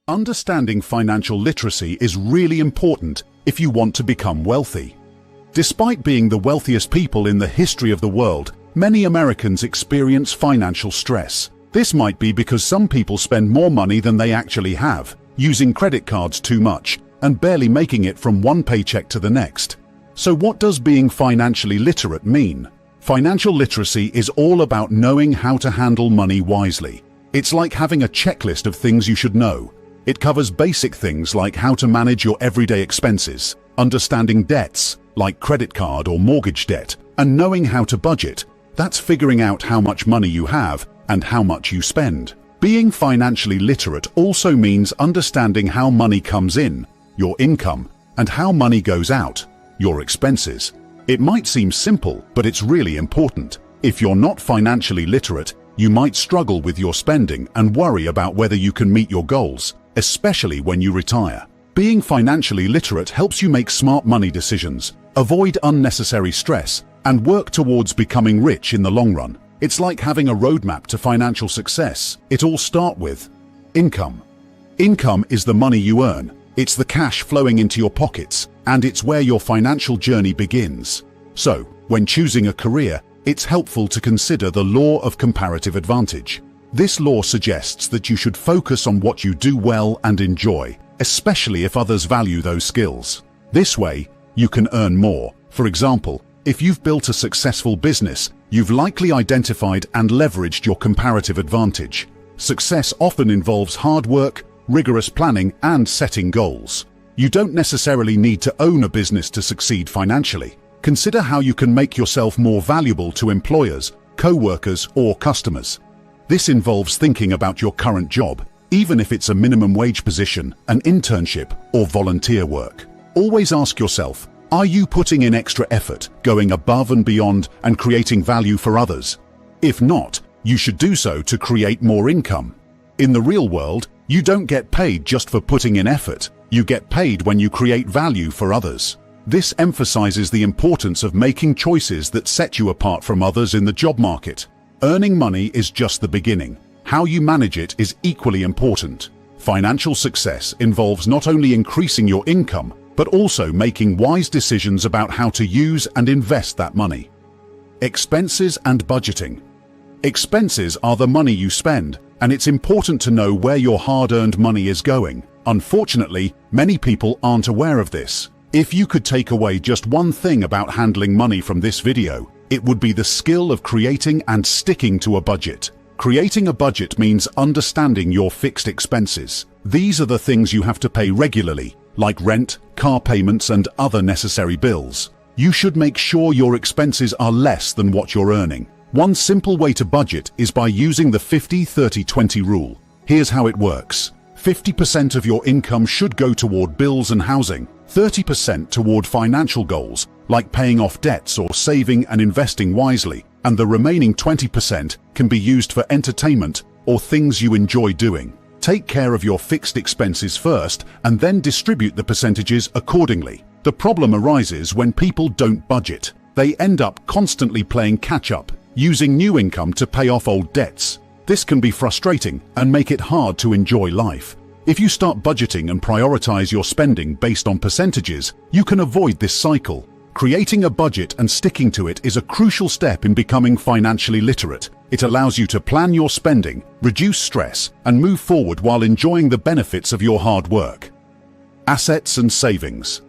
Understanding financial literacy is really important if you want to become wealthy. Despite being the wealthiest people in the history of the world, many Americans experience financial stress. This might be because some people spend more money than they actually have, using credit cards too much, and barely making it from one paycheck to the next. So what does being financially literate mean? Financial literacy is all about knowing how to handle money wisely. It's like having a checklist of things you should know. It covers basic things like how to manage your everyday expenses, understanding debts, like credit card or mortgage debt, and knowing how to budget. That's figuring out how much money you have and how much you spend. Being financially literate also means understanding how money comes in, your income, and how money goes out, your expenses. It might seem simple, but it's really important. If you're not financially literate, you might struggle with your spending and worry about whether you can meet your goals, especially when you retire. Being financially literate helps you make smart money decisions, avoid unnecessary stress, and work towards becoming rich in the long run. It's like having a roadmap to financial success. It all starts with income. Income is the money you earn. It's the cash flowing into your pockets, and it's where your financial journey begins. So, when choosing a career, it's helpful to consider the law of comparative advantage. This law suggests that you should focus on what you do well and enjoy, especially if others value those skills. This way, you can earn more. For example, if you've built a successful business, you've likely identified and leveraged your comparative advantage. Success often involves hard work, rigorous planning, and setting goals. You don't necessarily need to own a business to succeed financially. Consider how you can make yourself more valuable to employers, co-workers, or customers. This involves thinking about your current job, even if it's a minimum wage position, an internship, or volunteer work. Always ask yourself, are you putting in extra effort, going above and beyond, and creating value for others? If not, you should do so to create more income. In the real world, you don't get paid just for putting in effort. You get paid when you create value for others. This emphasizes the importance of making choices that set you apart from others in the job market. Earning money is just the beginning. How you manage it is equally important. Financial success involves not only increasing your income, but also making wise decisions about how to use and invest that money. Expenses and budgeting. Expenses are the money you spend, and it's important to know where your hard-earned money is going. Unfortunately, many people aren't aware of this. If you could take away just one thing about handling money from this video, it would be the skill of creating and sticking to a budget. Creating a budget means understanding your fixed expenses. These are the things you have to pay regularly, like rent, car payments, and other necessary bills. You should make sure your expenses are less than what you're earning. One simple way to budget is by using the 50-30-20 rule. Here's how it works. 50% of your income should go toward bills and housing, 30% toward financial goals, like paying off debts or saving and investing wisely, and the remaining 20% can be used for entertainment or things you enjoy doing. Take care of your fixed expenses first and then distribute the percentages accordingly. The problem arises when people don't budget. They end up constantly playing catch-up, using new income to pay off old debts. This can be frustrating and make it hard to enjoy life. If you start budgeting and prioritize your spending based on percentages, you can avoid this cycle. Creating a budget and sticking to it is a crucial step in becoming financially literate. It allows you to plan your spending, reduce stress, and move forward while enjoying the benefits of your hard work. Assets and savings.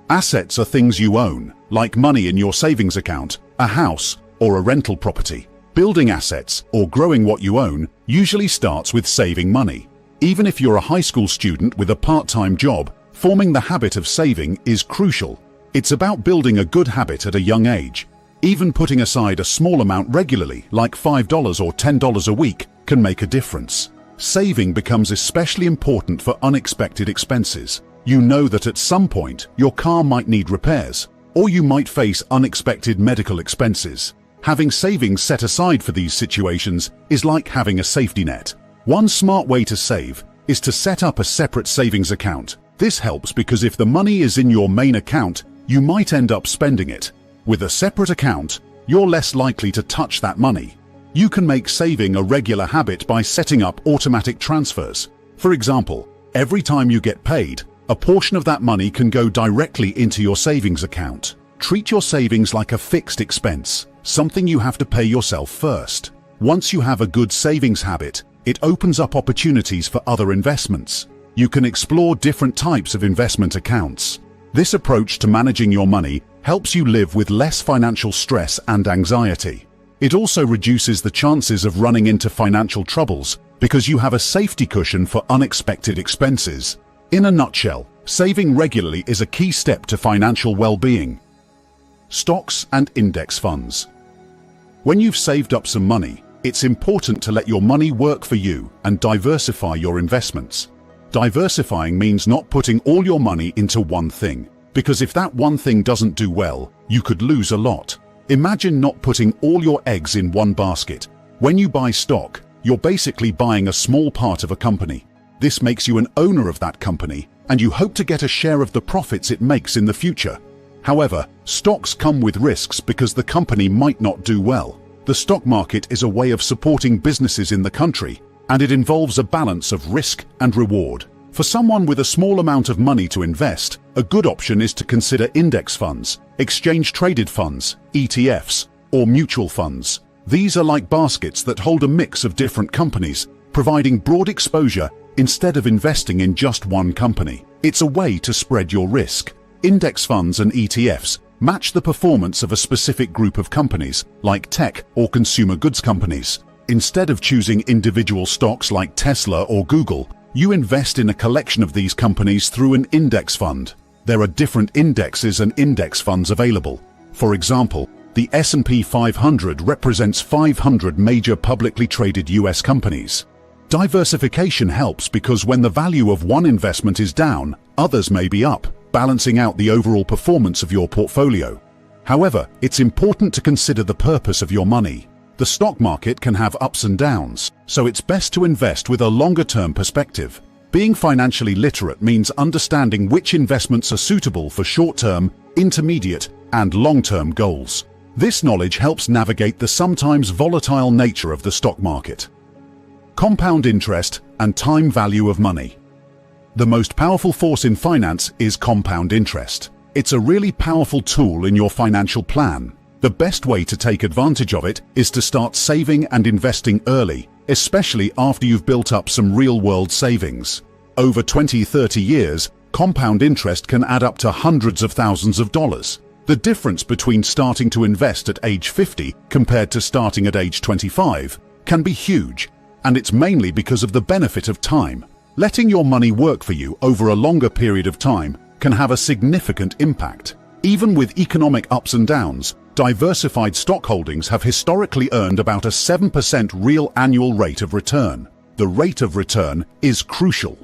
Assets are things you own, like money in your savings account, a house, or a rental property. Building assets, or growing what you own, usually starts with saving money. Even if you're a high school student with a part-time job, forming the habit of saving is crucial. It's about building a good habit at a young age. Even putting aside a small amount regularly, like $5 or $10 a week, can make a difference. Saving becomes especially important for unexpected expenses. You know that at some point, your car might need repairs, or you might face unexpected medical expenses. Having savings set aside for these situations is like having a safety net. One smart way to save is to set up a separate savings account. This helps because if the money is in your main account, you might end up spending it. With a separate account, you're less likely to touch that money. You can make saving a regular habit by setting up automatic transfers. For example, Every time you get paid, a portion of that money can go directly into your savings account. Treat your savings like a fixed expense, something you have to pay yourself first. Once you have a good savings habit, it opens up opportunities for other investments. You can explore different types of investment accounts. This approach to managing your money helps you live with less financial stress and anxiety. It also reduces the chances of running into financial troubles because you have a safety cushion for unexpected expenses. In a nutshell, saving regularly is a key step to financial well-being. Stocks and index funds. When you've saved up some money, it's important to let your money work for you and diversify your investments. Diversifying means not putting all your money into one thing, because if that one thing doesn't do well, you could lose a lot. Imagine not putting all your eggs in one basket. When you buy stock, you're basically buying a small part of a company. This makes you an owner of that company, and you hope to get a share of the profits it makes in the future. However, stocks come with risks because the company might not do well. The stock market is a way of supporting businesses in the country, and it involves a balance of risk and reward. For someone with a small amount of money to invest, a good option is to consider index funds, exchange-traded funds, ETFs, or mutual funds. These are like baskets that hold a mix of different companies, providing broad exposure instead of investing in just one company. It's a way to spread your risk. Index funds and ETFs match the performance of a specific group of companies, like tech or consumer goods companies. Instead of choosing individual stocks like Tesla or Google, you invest in a collection of these companies through an index fund. There are different indexes and index funds available. For example, the S&P 500 represents 500 major publicly traded US companies. Diversification helps because when the value of one investment is down, others may be up, balancing out the overall performance of your portfolio. However, it's important to consider the purpose of your money. The stock market can have ups and downs, so it's best to invest with a longer-term perspective. Being financially literate means understanding which investments are suitable for short-term, intermediate, and long-term goals. This knowledge helps navigate the sometimes volatile nature of the stock market. Compound interest and time value of money. The most powerful force in finance is compound interest. It's a really powerful tool in your financial plan. The best way to take advantage of it is to start saving and investing early, especially after you've built up some real-world savings. Over 20-30 years, compound interest can add up to hundreds of thousands of dollars. The difference between starting to invest at age 50 compared to starting at age 25 can be huge, and it's mainly because of the benefit of time. Letting your money work for you over a longer period of time can have a significant impact. Even with economic ups and downs, diversified stock holdings have historically earned about a 7% real annual rate of return. The rate of return is crucial.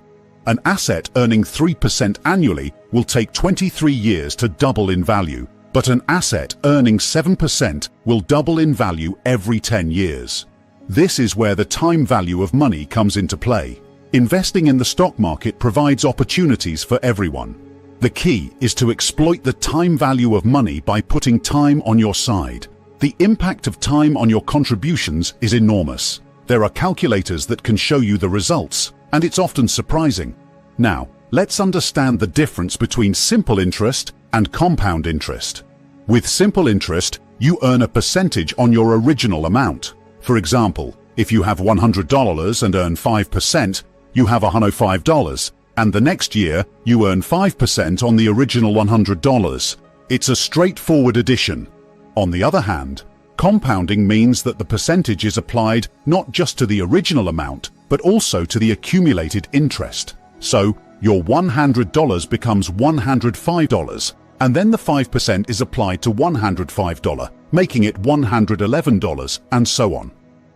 An asset earning 3% annually will take 23 years to double in value, but an asset earning 7% will double in value every 10 years. This is where the time value of money comes into play. Investing in the stock market provides opportunities for everyone. The key is to exploit the time value of money by putting time on your side. The impact of time on your contributions is enormous. There are calculators that can show you the results, and it's often surprising. Now, let's understand the difference between simple interest and compound interest. With simple interest, you earn a percentage on your original amount. For example, if you have $100 and earn 5%, you have $105, and the next year you earn 5% on the original $100. It's a straightforward addition. On the other hand, compounding means that the percentage is applied not just to the original amount, but also to the accumulated interest. So, your $100 becomes $105, and then the 5% is applied to $105, making it $111, and so on.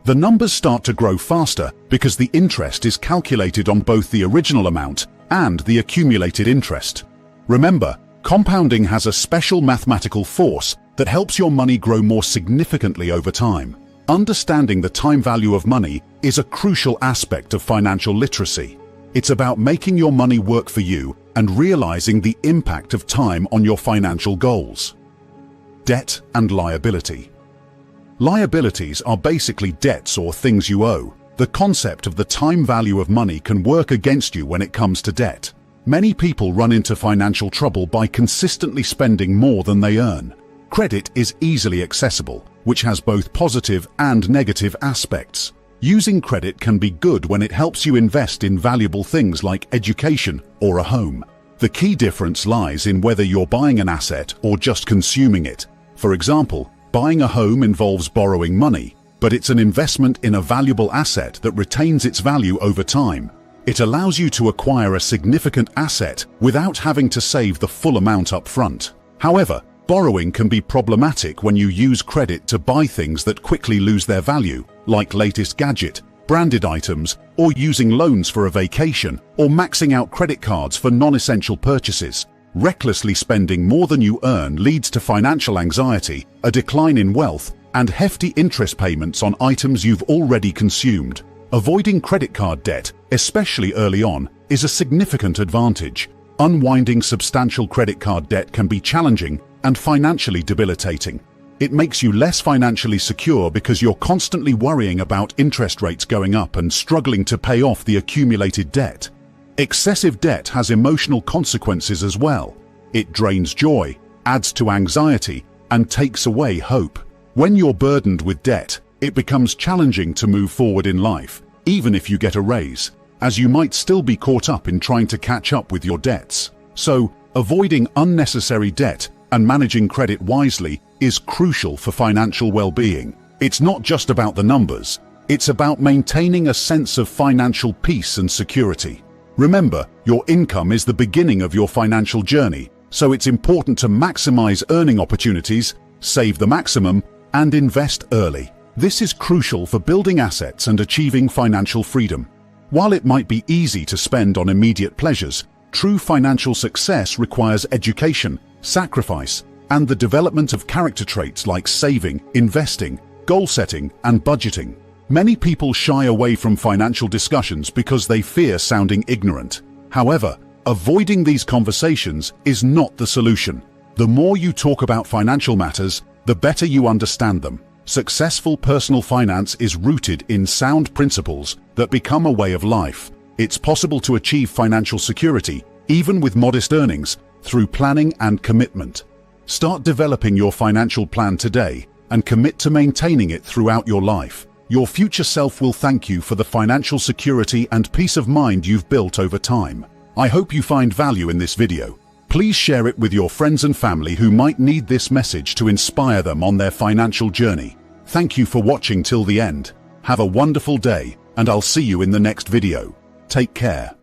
The numbers start to grow faster because the interest is calculated on both the original amount and the accumulated interest. Remember, compounding has a special mathematical force that helps your money grow more significantly over time. Understanding the time value of money is a crucial aspect of financial literacy. It's about making your money work for you and realizing the impact of time on your financial goals. Debt and liability. Liabilities are basically debts or things you owe. The concept of the time value of money can work against you when it comes to debt. Many people run into financial trouble by consistently spending more than they earn. Credit is easily accessible, which has both positive and negative aspects. Using credit can be good when it helps you invest in valuable things like education or a home. The key difference lies in whether you're buying an asset or just consuming it. For example, buying a home involves borrowing money, but it's an investment in a valuable asset that retains its value over time. It allows you to acquire a significant asset without having to save the full amount up front. However, borrowing can be problematic when you use credit to buy things that quickly lose their value, like latest gadget, branded items, or using loans for a vacation, or maxing out credit cards for non-essential purchases. Recklessly spending more than you earn leads to financial anxiety, a decline in wealth, and hefty interest payments on items you've already consumed. Avoiding credit card debt, especially early on, is a significant advantage. Unwinding substantial credit card debt can be challenging and financially debilitating. It makes you less financially secure because you're constantly worrying about interest rates going up and struggling to pay off the accumulated debt. Excessive debt has emotional consequences as well. It drains joy, adds to anxiety, and takes away hope. When you're burdened with debt, it becomes challenging to move forward in life, even if you get a raise, as you might still be caught up in trying to catch up with your debts. So, avoiding unnecessary debt and managing credit wisely is crucial for financial well-being. It's not just about the numbers, it's about maintaining a sense of financial peace and security. Remember, your income is the beginning of your financial journey, so it's important to maximize earning opportunities, save the maximum, and invest early. This is crucial for building assets and achieving financial freedom. While it might be easy to spend on immediate pleasures, true financial success requires education, sacrifice, and the development of character traits like saving, investing, goal setting, and budgeting. Many people shy away from financial discussions because they fear sounding ignorant. However, avoiding these conversations is not the solution. The more you talk about financial matters, the better you understand them. Successful personal finance is rooted in sound principles that become a way of life. It's possible to achieve financial security, even with modest earnings, through planning and commitment. Start developing your financial plan today and commit to maintaining it throughout your life. Your future self will thank you for the financial security and peace of mind you've built over time. I hope you find value in this video. Please share it with your friends and family who might need this message to inspire them on their financial journey. Thank you for watching till the end. Have a wonderful day, and I'll see you in the next video. Take care.